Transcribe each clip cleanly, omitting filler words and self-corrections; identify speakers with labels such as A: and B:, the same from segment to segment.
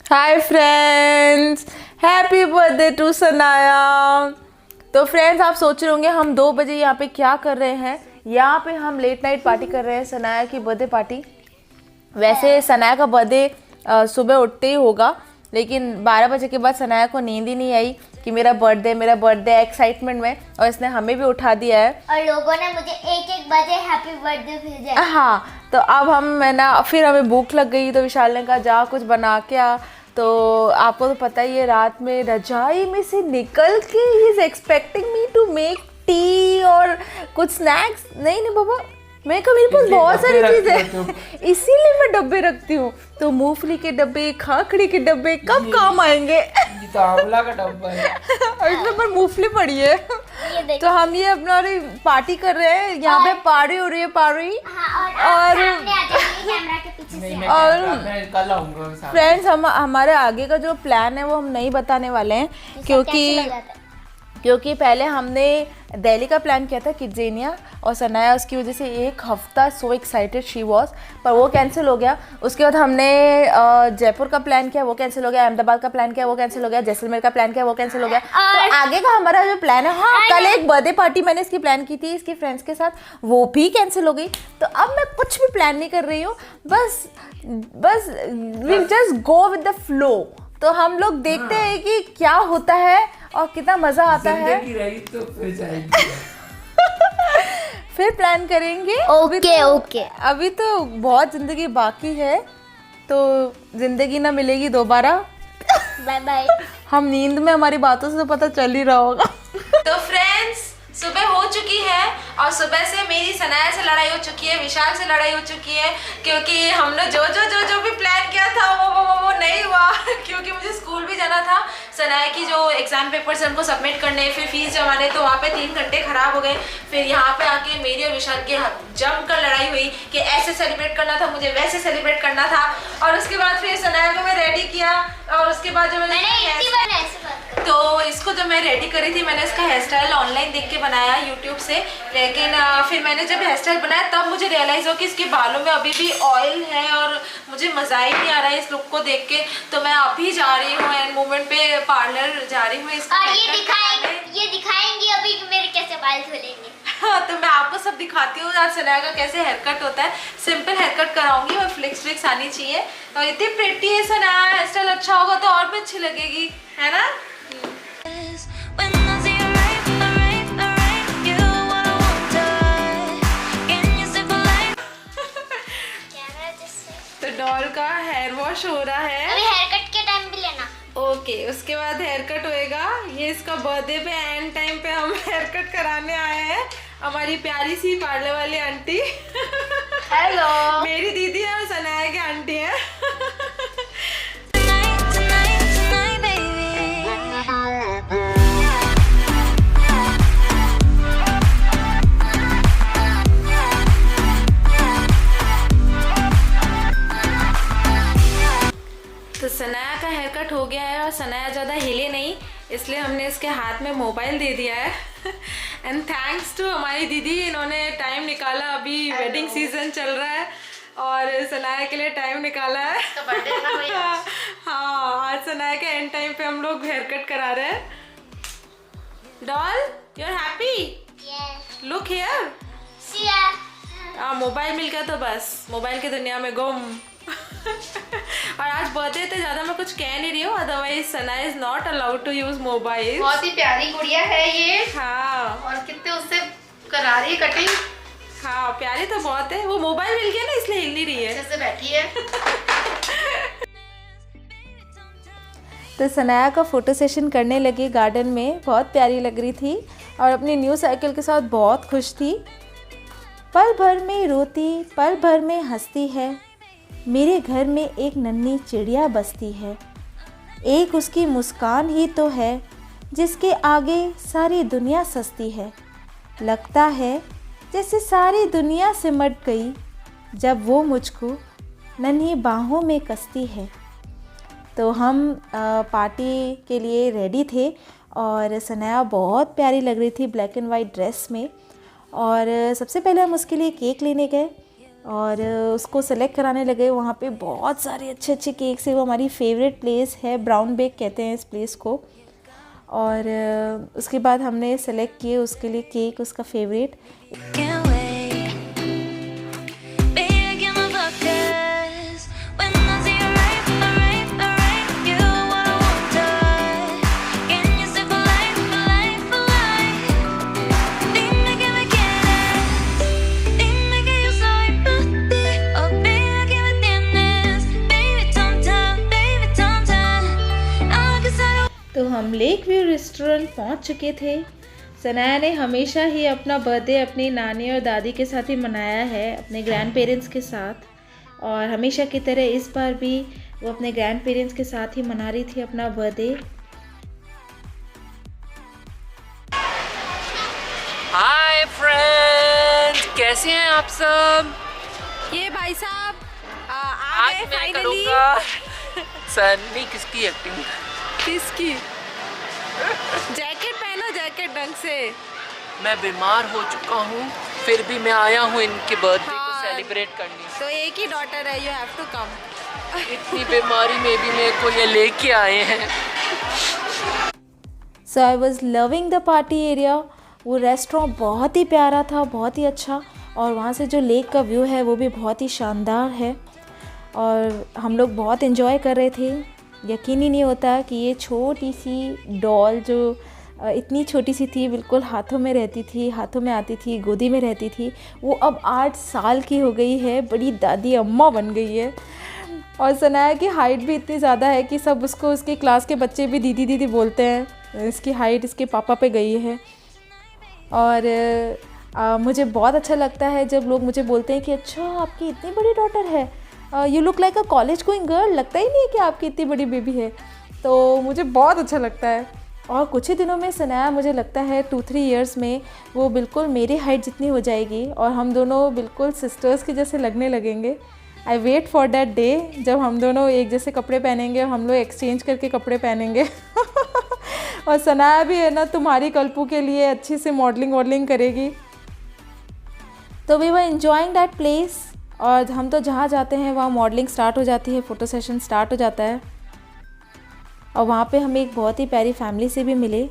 A: Hi friends, happy birthday to Sanaya. तो friends, आप सोच रहे होंगे हम 2 बजे यहाँ पे क्या कर रहे हैं। यहाँ पे हम लेट नाइट पार्टी कर रहे हैं, सनाया की बर्थडे पार्टी। वैसे सनाया का बर्थडे सुबह उठते ही होगा, लेकिन 12 बजे के बाद सनाया को नींद ही नहीं आई कि मेरा बर्थडे एक्साइटमेंट में, और इसने हमें भी उठा दिया है
B: और लोगों ने मुझे एक बजे हैप्पी बर्थडे भेजा।
A: हाँ, तो अब फिर हमें भूख लग गई, तो विशाल ने कहा जा कुछ बना के आ। तो आपको तो पता ही है, रात में रजाई में से निकल के ही is expecting me to make tea और कुछ स्नैक्स। नहीं बाबा, मैं कहा मेरे पास बहुत सारी चीजें इसीलिए मैं डब्बे रखती हूँ। तो मूंगफली के डब्बे, खाखड़ी के डब्बे कब काम आएंगे?
C: ये तो आंवला का डब्बा है
A: और इसमें पर मूंगफली पड़ी है। तो हम ये अपना पार्टी कर रहे हैं, यहाँ पे पार्टी हो रही है
C: मैं कल आऊंगा साथ।
A: फ्रेंड्स, हमारे आगे का जो प्लान है वो हम नहीं बताने वाले हैं, क्योंकि पहले हमने दिल्ली का प्लान किया था किड्जेनिया, और सनाया उसकी वजह से एक हफ्ता सो एक्साइटेड शी वॉज, पर वो कैंसिल हो गया। उसके बाद हमने जयपुर का प्लान किया, वो कैंसिल हो गया। अहमदाबाद का प्लान किया, वो कैंसिल हो गया। जैसलमेर का प्लान किया, वो कैंसिल हो गया। तो आगे का हमारा जो प्लान है, हाँ, कल एक बर्थडे पार्टी मैंने इसकी प्लान की थी इसकी फ्रेंड्स के साथ, वो भी कैंसिल हो गई। तो अब मैं कुछ भी प्लान नहीं कर रही हूँ, बस will just go with the flow. तो हम लोग देखते हैं कि क्या होता है और कितना मजा आता है।
C: जिंदगी रही तो फिर जाएगी।
A: फिर प्लान करेंगे।
B: ओके।
A: अभी तो बहुत जिंदगी बाकी है, तो जिंदगी ना मिलेगी दोबारा।
B: Bye bye.
A: हम नींद में, हमारी बातों से तो पता चल ही रहा होगा। तो फ्रेंड्स, सुबह हो चुकी है और सुबह से मेरी सनाया से लड़ाई हो चुकी है, विशाल से लड़ाई हो चुकी है, क्योंकि हमने जो भी प्लान किया था वो नहीं हुआ। क्योंकि मुझे स्कूल भी जाना था, सनाया की जो एग्जाम पेपर्स हैं उनको सबमिट करने, फिर फीस जमाने, तो वहाँ पे 3 घंटे खराब हो गए। फिर यहाँ पे आके मेरी और विशाल की जमकर लड़ाई हुई कि ऐसे सेलिब्रेट करना था, मुझे वैसे सेलिब्रेट करना था। और उसके बाद फिर सनाया को मैं रेडी किया, और उसके बाद जो तो इसको जब मैं रेडी करी थी, मैंने इसका हेयर स्टाइल ऑनलाइन देख के बनाया यूट्यूब से, लेकिन फिर मैंने जब हेयर स्टाइल बनाया तब मुझे रियलाइज हो कि इसके बालों में अभी भी ऑयल है और मुझे मजा ही नहीं आ रहा है इस लुक को देख के। तो मैं अभी जा रही हूँ एंड मोमेंट पे पार्लर जा रही हूँ इसको।
B: ये दिखाएंगे अभी कि मेरे कैसे बाल धुलेंगे।
A: हाँ, तो मैं आपको सब दिखाती हूँ आज सनाया का कैसे हेयर कट होता है। सिंपल हेयर कट कराऊंगी और फ्लिक्स आनी चाहिए। तो इतनी प्रिटी है सनाया, हेयर स्टाइल अच्छा होगा तो और भी अच्छी लगेगी, है ना? तो डॉल का हेयर वॉश हो रहा है,
B: अभी हेयर कट के टाइम भी लेना।
A: ओके। उसके बाद हेयर कट होएगा। ये इसका बर्थडे पे एंड टाइम पे हम हेयर कट कराने आए हैं, हमारी प्यारी सी पार्लर वाली आंटी। हेलो। मेरी दीदी है और सनाया की आंटी है। तो सनाया का हेयर कट हो गया है और सनाया ज़्यादा हिले नहीं, इसलिए हमने इसके हाथ में मोबाइल दे दिया है। एंड थैंक्स टू हमारी दीदी, इन्होंने टाइम निकाला। अभी वेडिंग सीजन चल रहा है और सनाया के लिए टाइम निकाला है। तो बर्थडे हाँ, आज सनाया के एंड टाइम पे हम लोग हेयर कट करा रहे हैं। Doll, you are happy? Look here. Mobile मिल गया तो बस मोबाइल की दुनिया में गुम। और आज बर्थडे तो ज्यादा मैं कुछ कह नहीं रही हूँ, otherwise Sanaya is not allowed to use mobile.
D: बहुत ही प्यारी गुड़िया है ये।
A: हाँ,
D: और कितने उससे करा रही है कटिंग।
A: हाँ, प्यारी तो बहुत है। वो मोबाइल मिल गया ना, इसलिए हिल नहीं रही है,
D: अच्छे से बैठी है।
A: तो सनाया का फोटो सेशन करने लगी गार्डन में, बहुत प्यारी लग रही थी और अपनी न्यू साइकिल के साथ बहुत खुश थी। पल भर में रोती, पल भर में हंसती है, मेरे घर में एक नन्ही चिड़िया बसती है। एक उसकी मुस्कान ही तो है जिसके आगे सारी दुनिया सस्ती है। लगता है जैसे सारी दुनिया सिमट गई जब वो मुझको नन्ही बाहों में कसती है। तो हम पार्टी के लिए रेडी थे और सनाया बहुत प्यारी लग रही थी ब्लैक एंड वाइट ड्रेस में। और सबसे पहले हम उसके लिए केक लेने गए और उसको सेलेक्ट कराने लगे। वहाँ पे बहुत सारे अच्छे अच्छे केक्स है। वो हमारी फेवरेट प्लेस है, ब्राउन बेक कहते हैं इस प्लेस को। और उसके बाद हमने सेलेक्ट किए उसके लिए केक, उसका फेवरेट। तो हम लेक व्यू रेस्टोरेंट पहुंच चुके थे। सनाया ने हमेशा ही अपना बर्थडे अपनी नानी और दादी के साथ ही मनाया है, अपने ग्रैंड पेरेंट्स के साथ। और हमेशा की तरह इस बार भी वो अपने ग्रैंड पेरेंट्स के साथ ही मना रही थी अपना बर्थडे।
C: हाय फ्रेंड्स, कैसे हैं आप सब?
A: ये भाई साहब
C: आज मैं करूँगा सन्नी किसकी एक्टिंग।
A: किसकी? जैकेट पहनो, जैकेट ढंग से।
C: मैं बीमार हो चुका हूँ, फिर भी मैं आया हूँ इनके बर्थडे को
A: हाँ।
C: सेलिब्रेट करने।
A: तो एक ही डॉटर है, यू हैव टू कम।
C: इतनी बीमारी में भी मेरे को ये लेके आए हैं।
A: So I was loving the party area. वो रेस्टोरेंट बहुत ही प्यारा था, बहुत ही अच्छा। और वहाँ से जो लेक का व्यू है वो भी बहुत ही शानदार है। और हम लोग बहुत इन्जॉय कर रहे थे। यकीन ही नहीं होता कि ये छोटी सी डॉल जो इतनी छोटी सी थी, बिल्कुल हाथों में रहती थी, हाथों में आती थी, गोदी में रहती थी, वो अब 8 साल की हो गई है, बड़ी दादी अम्मा बन गई है। और सनाया की हाइट भी इतनी ज़्यादा है कि सब उसको, उसके क्लास के बच्चे भी दीदी दीदी बोलते हैं। इसकी हाइट इसके पापा पे गई है। और मुझे बहुत अच्छा लगता है जब लोग मुझे बोलते हैं कि अच्छा आपकी इतनी बड़ी डॉटर है, you look like a college going girl. लगता ही नहीं है कि आपकी इतनी बड़ी बेबी है। तो मुझे बहुत अच्छा लगता है। और कुछ ही दिनों में सनाया, मुझे लगता है 2-3 इयर्स में वो बिल्कुल मेरी हाइट जितनी हो जाएगी और हम दोनों बिल्कुल सिस्टर्स के जैसे लगने लगेंगे। I wait for that day जब हम दोनों एक जैसे कपड़े पहनेंगे और हम लोग एक्सचेंज करके कपड़े पहनेंगे। और सनाया भी है ना, तुम्हारी कल्पू के लिए अच्छी से मॉडलिंग करेगी। तो we were enjoying that place. और हम तो जहाँ जाते हैं वहाँ मॉडलिंग स्टार्ट हो जाती है, फ़ोटो सेशन स्टार्ट हो जाता है। और वहाँ पे हम एक बहुत ही प्यारी फैमिली से भी मिले,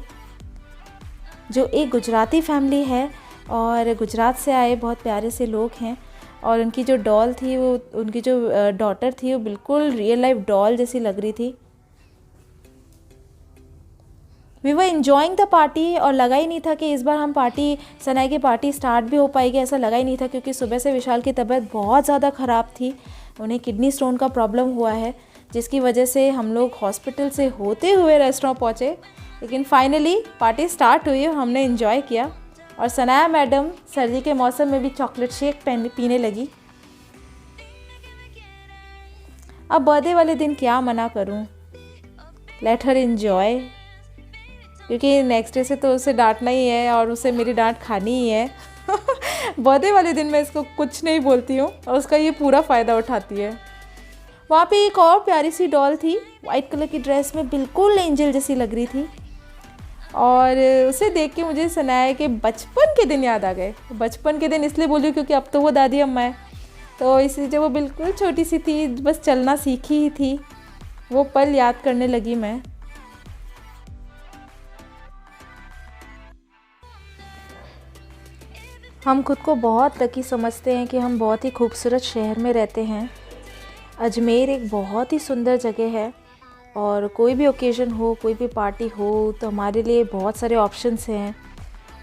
A: जो एक गुजराती फैमिली है। और गुजरात से आए बहुत प्यारे से लोग हैं। और उनकी जो डॉल थी, वो उनकी जो डॉटर थी, वो बिल्कुल रियल लाइफ डॉल जैसी लग रही थी। We were enjoying the party. और लगा ही नहीं था कि इस बार हम सनाया की पार्टी स्टार्ट भी हो पाएगी, ऐसा लगा ही नहीं था। क्योंकि सुबह से विशाल की तबीयत बहुत ज़्यादा ख़राब थी। उन्हें किडनी स्टोन का प्रॉब्लम हुआ है, जिसकी वजह से हम लोग हॉस्पिटल से होते हुए रेस्टोरेंट पहुँचे। लेकिन फाइनली पार्टी स्टार्ट हुई और हमने इन्जॉय किया। और सनाया मैडम सर्दी के मौसम में भी चॉकलेट शेक पीने लगी। अब बर्थडे वाले दिन क्या मना करूं, लेट हर एंजॉय। क्योंकि नेक्स्ट डे से तो उसे डांटना ही है और उसे मेरी डांट खानी ही है। बर्थडे वाले दिन मैं इसको कुछ नहीं बोलती हूँ और उसका ये पूरा फ़ायदा उठाती है। वहाँ पे एक और प्यारी सी डॉल थी, वाइट कलर की ड्रेस में, बिल्कुल एंजल जैसी लग रही थी। और उसे देख के मुझे सनाया के बचपन के दिन याद आ गए। बचपन के दिन इसलिए बोली क्योंकि अब तो वो दादी अम्मा है, तो इसलिए जब वो बिल्कुल छोटी सी थी, बस चलना सीखी ही थी, वो पल याद करने लगी मैं। हम खुद को बहुत लकी समझते हैं कि हम बहुत ही खूबसूरत शहर में रहते हैं। अजमेर एक बहुत ही सुंदर जगह है। और कोई भी ओकेज़न हो, कोई भी पार्टी हो, तो हमारे लिए बहुत सारे ऑप्शंस हैं।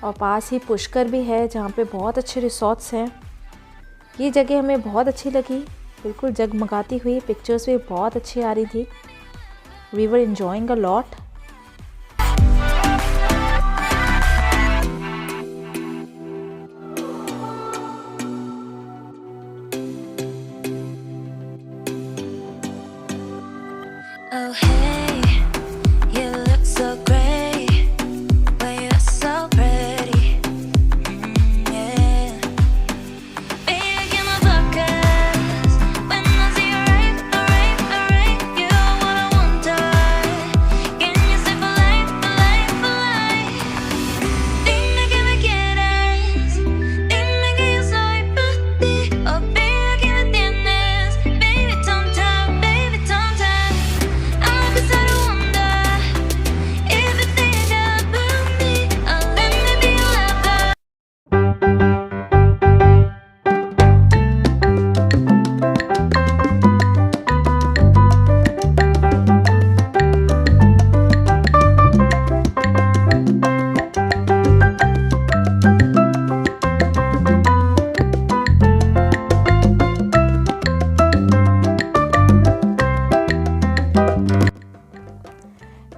A: और पास ही पुष्कर भी है, जहाँ पे बहुत अच्छे रिसोर्ट्स हैं। ये जगह हमें बहुत अच्छी लगी, बिल्कुल जगमगाती हुई, पिक्चर्स भी बहुत अच्छी आ रही थी। We were enjoying a lot.
E: Oh hey, you look so great when you're so pretty. Yeah. Baby, give my buckets when I see you right. You are what I want. Can you stay for life, for life, for life? Dime que me quieres, dime que yo soy para ti. Oh baby,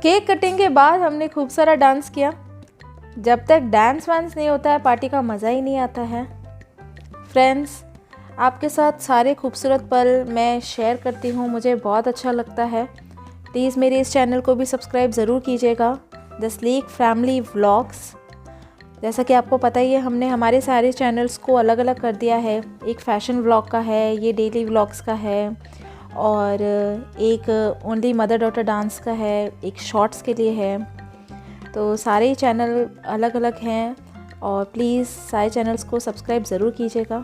A: cake cutting के बाद हमने खूब सारा dance किया। जब तक dance वांस नहीं होता है पार्टी का मज़ा ही नहीं आता है। फ्रेंड्स, आपके साथ सारे खूबसूरत पल मैं शेयर करती हूँ, मुझे बहुत अच्छा लगता है। प्लीज़ मेरे इस चैनल को भी सब्सक्राइब ज़रूर कीजिएगा, द स्लीक फैमिली व्लॉग्स। जैसा कि आपको पता ही है, हमने हमारे सारे चैनल्स को अलग अलग कर दिया है। एक फ़ैशन व्लॉग का है, ये डेली व्लॉग्स का है, और एक ओनली मदर डॉटर डांस का है, एक शॉर्ट्स के लिए है। तो सारे ही चैनल अलग अलग हैं और प्लीज़ सारे चैनल्स को सब्सक्राइब ज़रूर कीजिएगा।